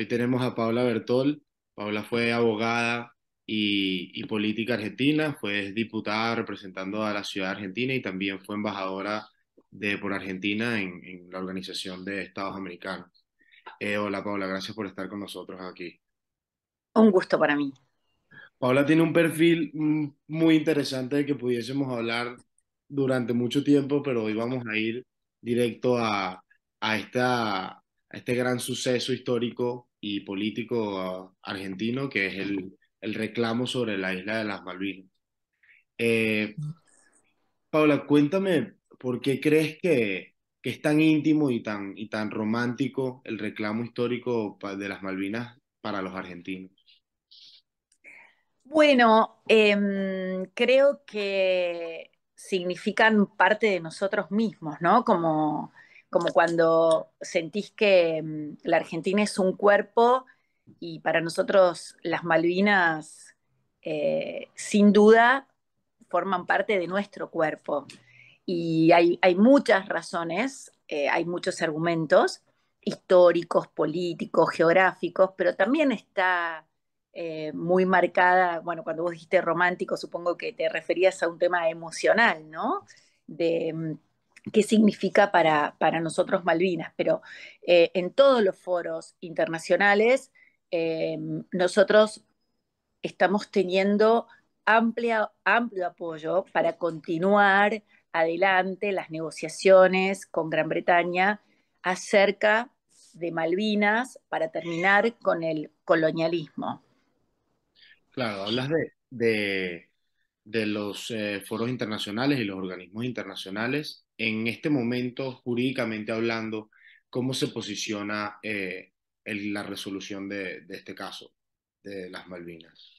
Hoy tenemos a Paula Bertol. Paula fue abogada y política argentina, fue diputada representando a la ciudad argentina y también fue embajadora por Argentina en la Organización de Estados Americanos. Hola Paula, gracias por estar con nosotros aquí. Un gusto para mí. Paula tiene un perfil muy interesante de que pudiésemos hablar durante mucho tiempo, pero hoy vamos a ir directo a este gran suceso histórico y político argentino, que es el reclamo sobre la isla de las Malvinas. Eh, Paula, cuéntame por qué crees que es tan íntimo y tan romántico el reclamo histórico de las Malvinas para los argentinos. Bueno, creo que significan parte de nosotros mismos, ¿no? Como cuando sentís que la Argentina es un cuerpo y para nosotros las Malvinas, sin duda, forman parte de nuestro cuerpo. Y hay muchas razones, hay muchos argumentos históricos, políticos, geográficos, pero también está muy marcada, bueno, cuando vos dijiste romántico, supongo que te referías a un tema emocional, ¿no? De qué significa para nosotros Malvinas, pero en todos los foros internacionales eh, nosotros estamos teniendo amplio apoyo para continuar adelante las negociaciones con Gran Bretaña acerca de Malvinas para terminar con el colonialismo. Claro, hablas de los foros internacionales y los organismos internacionales. En este momento, jurídicamente hablando, ¿cómo se posiciona la resolución de este caso de las Malvinas?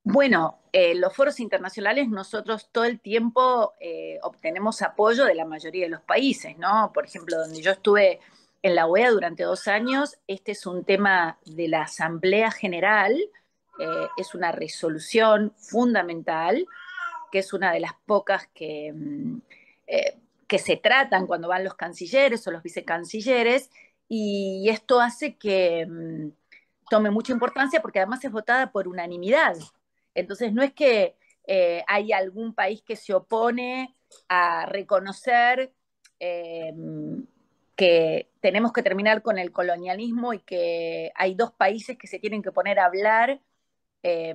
Bueno, los foros internacionales nosotros todo el tiempo obtenemos apoyo de la mayoría de los países, ¿no? Por ejemplo, donde yo estuve en la OEA durante 2 años, este es un tema de la Asamblea General, es una resolución fundamental, que es una de las pocas eh, que se tratan cuando van los cancilleres o los vicecancilleres, y esto hace que tome mucha importancia porque además es votada por unanimidad. Entonces no es que hay algún país que se opone a reconocer eh, que tenemos que terminar con el colonialismo y que hay dos países que se tienen que poner a hablar eh,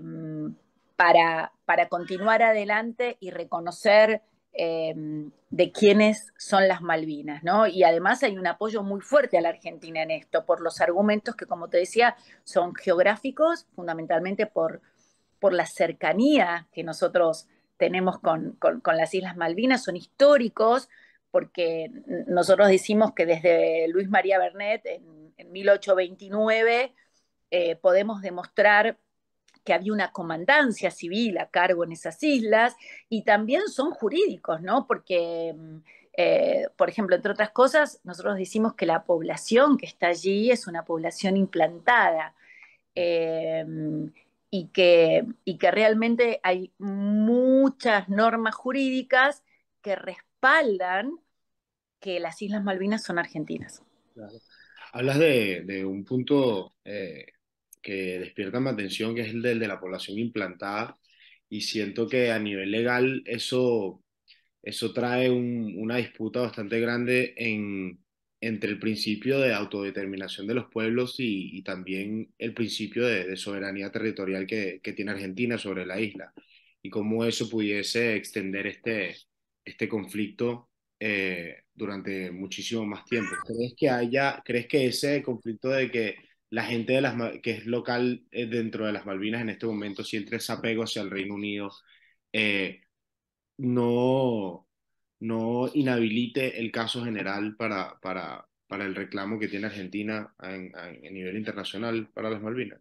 para continuar adelante y reconocer de quiénes son las Malvinas, ¿no? Y además hay un apoyo muy fuerte a la Argentina en esto, por los argumentos que, como te decía, son geográficos, fundamentalmente por la cercanía que nosotros tenemos con las Islas Malvinas, son históricos, porque nosotros decimos que desde Luis María Bernet en 1829 podemos demostrar que había una comandancia civil a cargo en esas islas, y también son jurídicos, ¿no? Porque, por ejemplo, entre otras cosas, nosotros decimos que la población que está allí es una población implantada, eh, y que realmente hay muchas normas jurídicas que respaldan que las Islas Malvinas son argentinas. Claro. Hablas de un punto que despierta mi atención, que es el del de la población implantada, y siento que a nivel legal eso trae una disputa bastante grande entre el principio de autodeterminación de los pueblos y también el principio de soberanía territorial que tiene Argentina sobre la isla, y cómo eso pudiese extender este conflicto durante muchísimo más tiempo. ¿Crees que ese conflicto de que la gente que es local dentro de las Malvinas en este momento siente ese apego hacia el Reino Unido, eh, no, no inhabilite el caso general para el reclamo que tiene Argentina a nivel internacional para las Malvinas?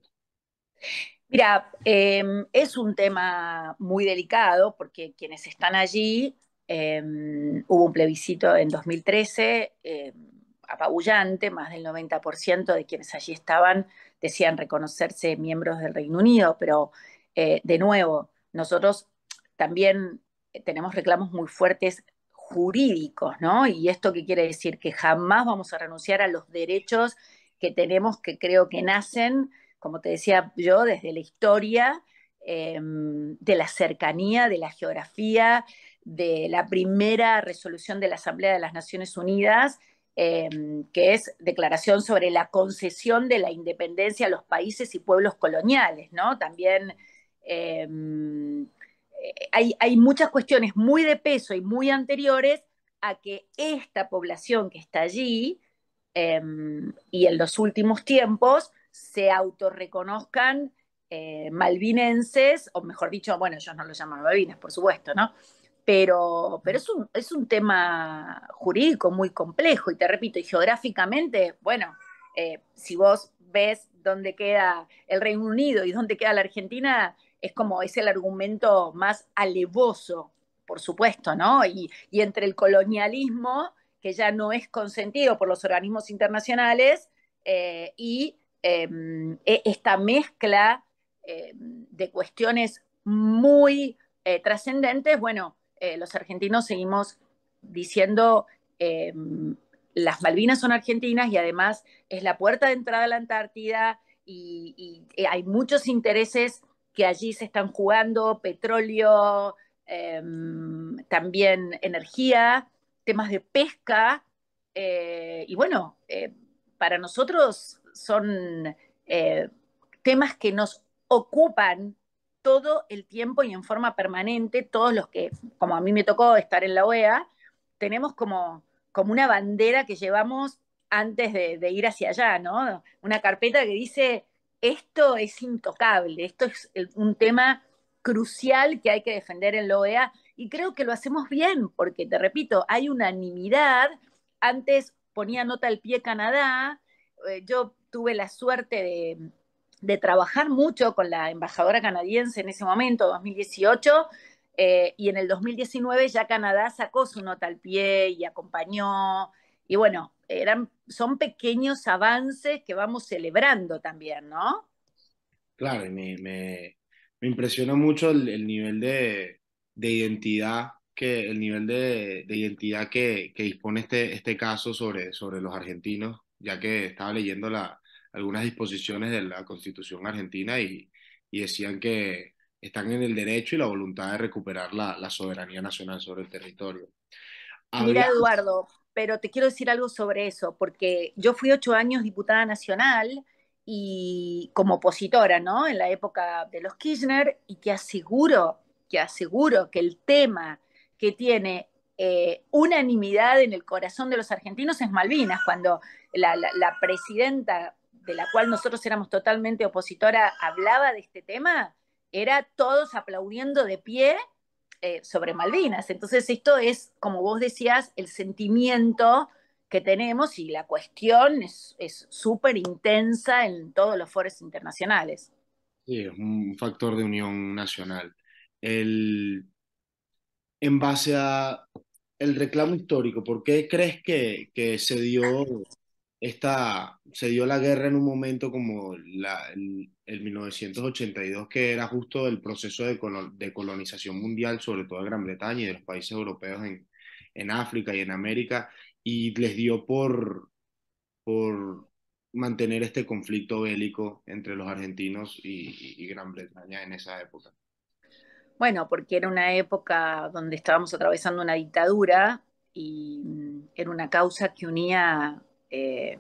Mira, es un tema muy delicado porque quienes están allí, eh, hubo un plebiscito en 2013 apabullante, más del 90% de quienes allí estaban decían reconocerse miembros del Reino Unido, pero de nuevo, nosotros también tenemos reclamos muy fuertes jurídicos, ¿no? ¿Y esto qué quiere decir? Que jamás vamos a renunciar a los derechos que tenemos que creo que nacen, como te decía yo, desde la historia, de la cercanía, de la geografía, de la primera resolución de la Asamblea de las Naciones Unidas, que es declaración sobre la concesión de la independencia a los países y pueblos coloniales, ¿no? También eh, hay muchas cuestiones muy de peso y muy anteriores a que esta población que está allí eh, y en los últimos tiempos se autorreconozcan malvinenses, o mejor dicho, bueno, ellos no lo llaman Malvinas, por supuesto, ¿no? Pero es un tema jurídico muy complejo y te repito, y geográficamente, bueno, si vos ves dónde queda el Reino Unido y dónde queda la Argentina, es como es el argumento más alevoso, por supuesto, ¿no? Y entre el colonialismo, que ya no es consentido por los organismos internacionales, y esta mezcla de cuestiones muy trascendentes, bueno, los argentinos seguimos diciendo las Malvinas son argentinas y además es la puerta de entrada a la Antártida y hay muchos intereses que allí se están jugando, petróleo, también energía, temas de pesca, y bueno, para nosotros son temas que nos ocupan todo el tiempo y en forma permanente, todos los que, como a mí me tocó estar en la OEA, tenemos como una bandera que llevamos antes de ir hacia allá, ¿no? Una carpeta que dice, esto es intocable, esto es un tema crucial que hay que defender en la OEA y creo que lo hacemos bien, porque te repito, hay unanimidad. Antes ponía nota al pie Canadá, yo tuve la suerte de trabajar mucho con la embajadora canadiense en ese momento, 2018, y en el 2019 ya Canadá sacó su nota al pie y acompañó, y bueno, son pequeños avances que vamos celebrando también, ¿no? Claro, y me impresiona mucho el nivel de identidad el nivel de identidad que dispone este caso sobre los argentinos, ya que estaba leyendo algunas disposiciones de la Constitución argentina y decían que están en el derecho y la voluntad de recuperar la soberanía nacional sobre el territorio. Habla, Mira, Eduardo, pero te quiero decir algo sobre eso, porque yo fui 8 años diputada nacional y como opositora, ¿no? En la época de los Kirchner, y te aseguro que el tema que tiene unanimidad en el corazón de los argentinos es Malvinas, cuando la presidenta de la cual nosotros éramos totalmente opositora hablaba de este tema, era todos aplaudiendo de pie sobre Malvinas. Entonces esto es, como vos decías, el sentimiento que tenemos y la cuestión es súper intensa en todos los foros internacionales. sí, es un factor de unión nacional. El, en base a el reclamo histórico, ¿por qué crees que se dio la guerra en un momento como el 1982, que era justo el proceso de colonización mundial, sobre todo de Gran Bretaña y de los países europeos en África y en América, y les dio por mantener este conflicto bélico entre los argentinos y Gran Bretaña en esa época? Bueno, porque era una época donde estábamos atravesando una dictadura y era una causa que unía, te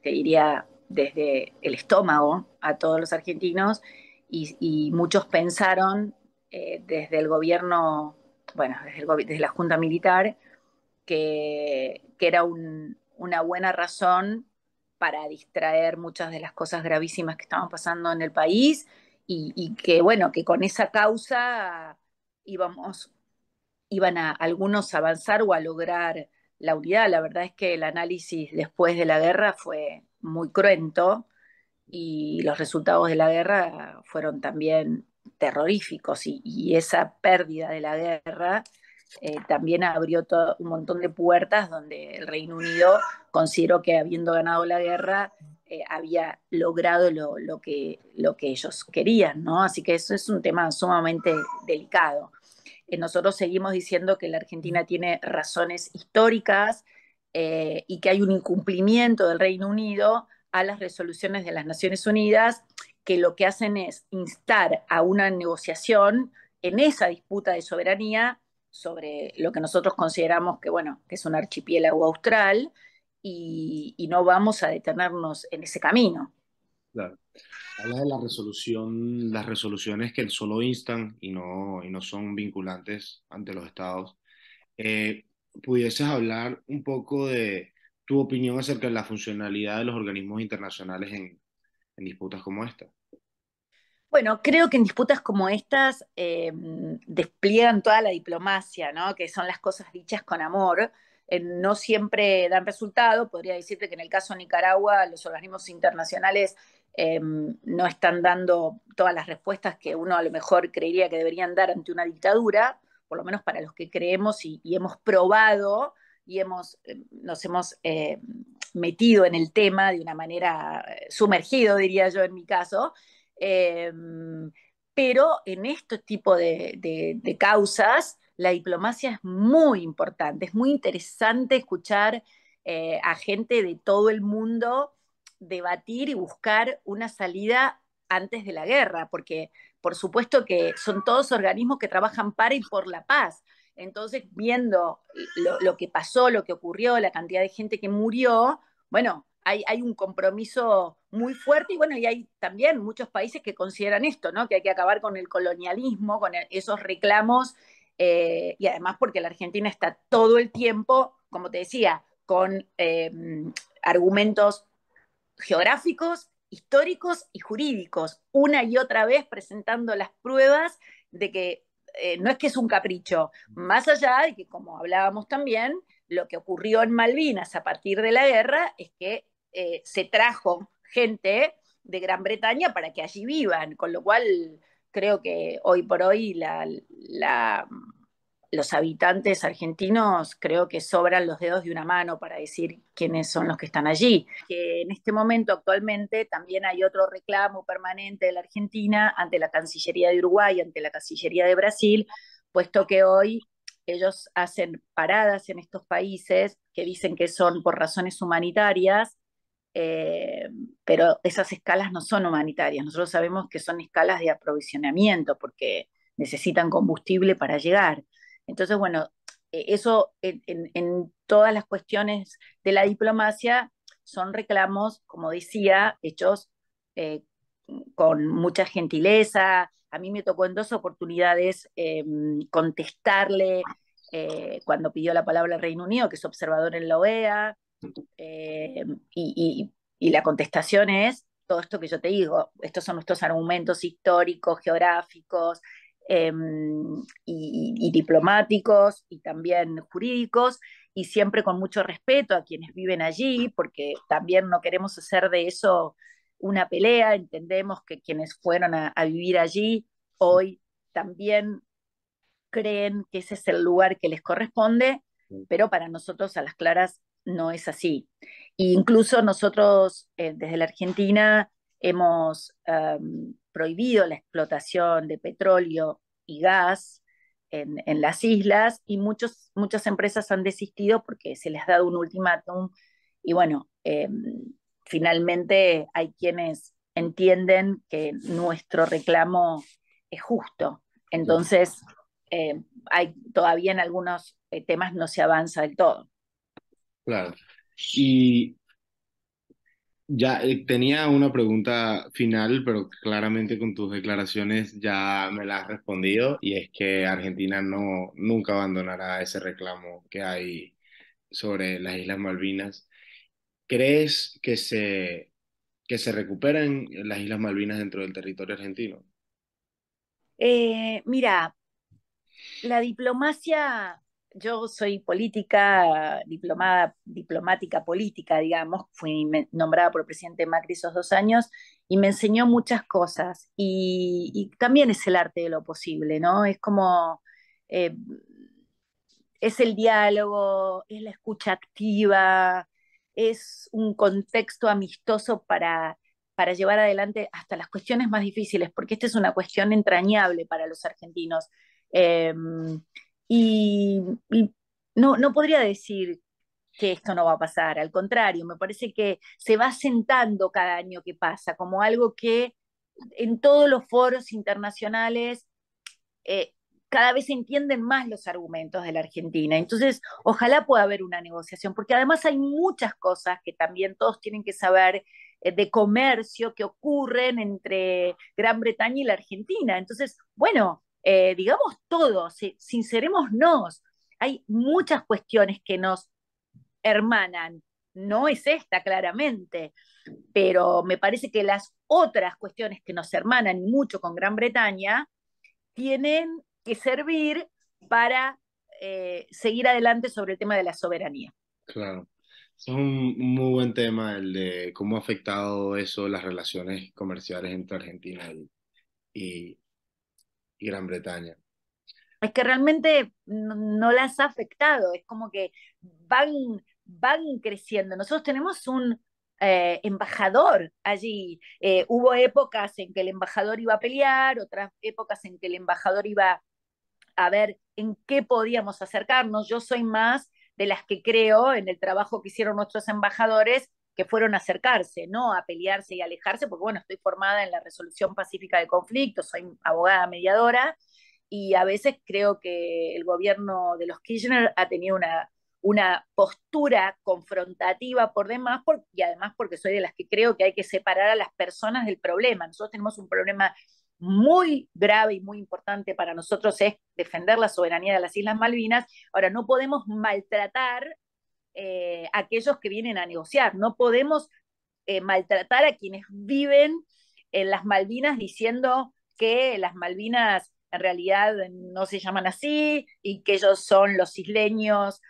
diría, desde el estómago a todos los argentinos y muchos pensaron desde el gobierno, bueno, desde la Junta Militar, que era una buena razón para distraer muchas de las cosas gravísimas que estaban pasando en el país y que, bueno, que con esa causa íbamos, iban a algunos a avanzar o a lograr la unidad. La verdad es que el análisis después de la guerra fue muy cruento y los resultados de la guerra fueron también terroríficos y esa pérdida de la guerra también abrió un montón de puertas donde el Reino Unido consideró que habiendo ganado la guerra había logrado lo que ellos querían, ¿no? Así que eso es un tema sumamente delicado. Nosotros seguimos diciendo que la Argentina tiene razones históricas y que hay un incumplimiento del Reino Unido a las resoluciones de las Naciones Unidas, que lo que hacen es instar a una negociación en esa disputa de soberanía sobre lo que nosotros consideramos que, bueno, que es un archipiélago austral, y no vamos a detenernos en ese camino. Claro. Hablas de la resolución, las resoluciones que solo instan y no son vinculantes ante los estados. Eh, ¿Pudieses hablar un poco de tu opinión acerca de la funcionalidad de los organismos internacionales en disputas como esta? Bueno, creo que en disputas como estas despliegan toda la diplomacia, ¿no? Que son las cosas dichas con amor. No siempre dan resultado. Podría decirte que en el caso de Nicaragua los organismos internacionales no están dando todas las respuestas que uno a lo mejor creería que deberían dar ante una dictadura, por lo menos para los que creemos y hemos probado y nos hemos metido en el tema de una manera sumergido, diría yo en mi caso. Eh, pero en este tipo de causas, la diplomacia es muy importante, es muy interesante escuchar a gente de todo el mundo debatir y buscar una salida antes de la guerra, porque por supuesto que son todos organismos que trabajan para y por la paz. Entonces, viendo lo que pasó, lo que ocurrió, la cantidad de gente que murió, bueno, hay un compromiso muy fuerte y bueno, y hay también muchos países que consideran esto, ¿no? Que hay que acabar con el colonialismo, con esos reclamos, y además porque la Argentina está todo el tiempo, como te decía, con argumentos geográficos, históricos y jurídicos, una y otra vez presentando las pruebas de que no es que es un capricho, más allá de que, como hablábamos también, lo que ocurrió en Malvinas a partir de la guerra es que se trajo gente de Gran Bretaña para que allí vivan, con lo cual creo que hoy por hoy los habitantes argentinos creo que sobran los dedos de una mano para decir quiénes son los que están allí. Que en este momento, actualmente, también hay otro reclamo permanente de la Argentina ante la Cancillería de Uruguay, ante la Cancillería de Brasil, puesto que hoy ellos hacen paradas en estos países que dicen que son por razones humanitarias, eh, pero esas escalas no son humanitarias. Nosotros sabemos que son escalas de aprovisionamiento porque necesitan combustible para llegar. Entonces, bueno, eso en todas las cuestiones de la diplomacia son reclamos, como decía, hechos eh, con mucha gentileza. A mí me tocó en dos oportunidades contestarle cuando pidió la palabra el Reino Unido, que es observador en la OEA, eh, y, y, la contestación es todo esto que yo te digo, estos son nuestros argumentos históricos, geográficos y diplomáticos y también jurídicos, y siempre con mucho respeto a quienes viven allí, porque también no queremos hacer de eso una pelea, entendemos que quienes fueron a vivir allí hoy también creen que ese es el lugar que les corresponde, pero para nosotros a las claras no es así. E incluso nosotros desde la Argentina hemos prohibido la explotación de petróleo y gas en las islas y muchas empresas han desistido porque se les ha dado un ultimátum y bueno, finalmente hay quienes entienden que nuestro reclamo es justo. Entonces, todavía en algunos temas no se avanza del todo. Claro. Y ya tenía una pregunta final, pero claramente con tus declaraciones ya me la has respondido, y es que Argentina nunca abandonará ese reclamo que hay sobre las Islas Malvinas. ¿Crees que se recuperen las Islas Malvinas dentro del territorio argentino? Mira, la diplomacia, yo soy política, diplomática política, digamos, fui nombrada por el presidente Macri esos 2 años y me enseñó muchas cosas y también es el arte de lo posible, ¿no? Es como, eh, es el diálogo, es la escucha activa, es un contexto amistoso para llevar adelante hasta las cuestiones más difíciles, porque esta es una cuestión entrañable para los argentinos. Eh, y no podría decir que esto no va a pasar. Al contrario, me parece que se va sentando cada año que pasa como algo que en todos los foros internacionales eh, cada vez se entienden más los argumentos de la Argentina. Entonces, ojalá pueda haber una negociación, porque además hay muchas cosas que también todos tienen que saber de comercio que ocurren entre Gran Bretaña y la Argentina. Entonces, bueno, digamos todo, sincerémonos, hay muchas cuestiones que nos hermanan. No es esta, claramente, pero me parece que las otras cuestiones que nos hermanan y mucho con Gran Bretaña tienen que servir para seguir adelante sobre el tema de la soberanía. Claro. Es un muy buen tema el de cómo ha afectado eso las relaciones comerciales entre Argentina y, y Gran Bretaña. Es que realmente no las ha afectado, es como que van, van creciendo. Nosotros tenemos un embajador allí. Hubo épocas en que el embajador iba a pelear, otras épocas en que el embajador iba a ver en qué podíamos acercarnos. Yo soy más de las que creo en el trabajo que hicieron nuestros embajadores, que fueron a acercarse, no a pelearse y alejarse, porque bueno, estoy formada en la resolución pacífica de conflictos, soy abogada mediadora, y a veces creo que el gobierno de los Kirchner ha tenido una postura confrontativa por demás, y además porque soy de las que creo que hay que separar a las personas del problema. Nosotros tenemos un problema muy grave y muy importante para nosotros, es defender la soberanía de las Islas Malvinas. Ahora, no podemos maltratar a aquellos que vienen a negociar, no podemos maltratar a quienes viven en las Malvinas diciendo que las Malvinas en realidad no se llaman así y que ellos son los isleños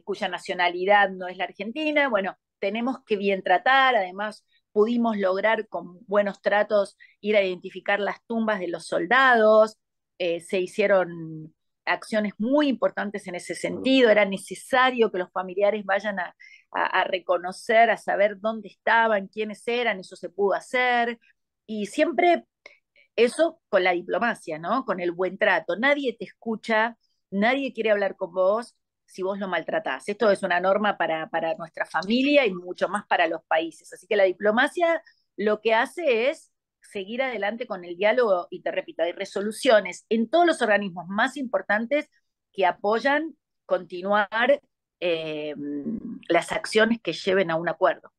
cuya nacionalidad no es la argentina. Bueno, tenemos que bien tratar, además pudimos lograr con buenos tratos ir a identificar las tumbas de los soldados, se hicieron acciones muy importantes en ese sentido, era necesario que los familiares vayan a reconocer, a saber dónde estaban, quiénes eran, eso se pudo hacer, y siempre eso con la diplomacia, ¿no? Con el buen trato. Nadie te escucha, nadie quiere hablar con vos si vos lo maltratás. Esto es una norma para nuestra familia y mucho más para los países. Así que la diplomacia lo que hace es seguir adelante con el diálogo y te repito, hay resoluciones en todos los organismos más importantes que apoyan continuar las acciones que lleven a un acuerdo.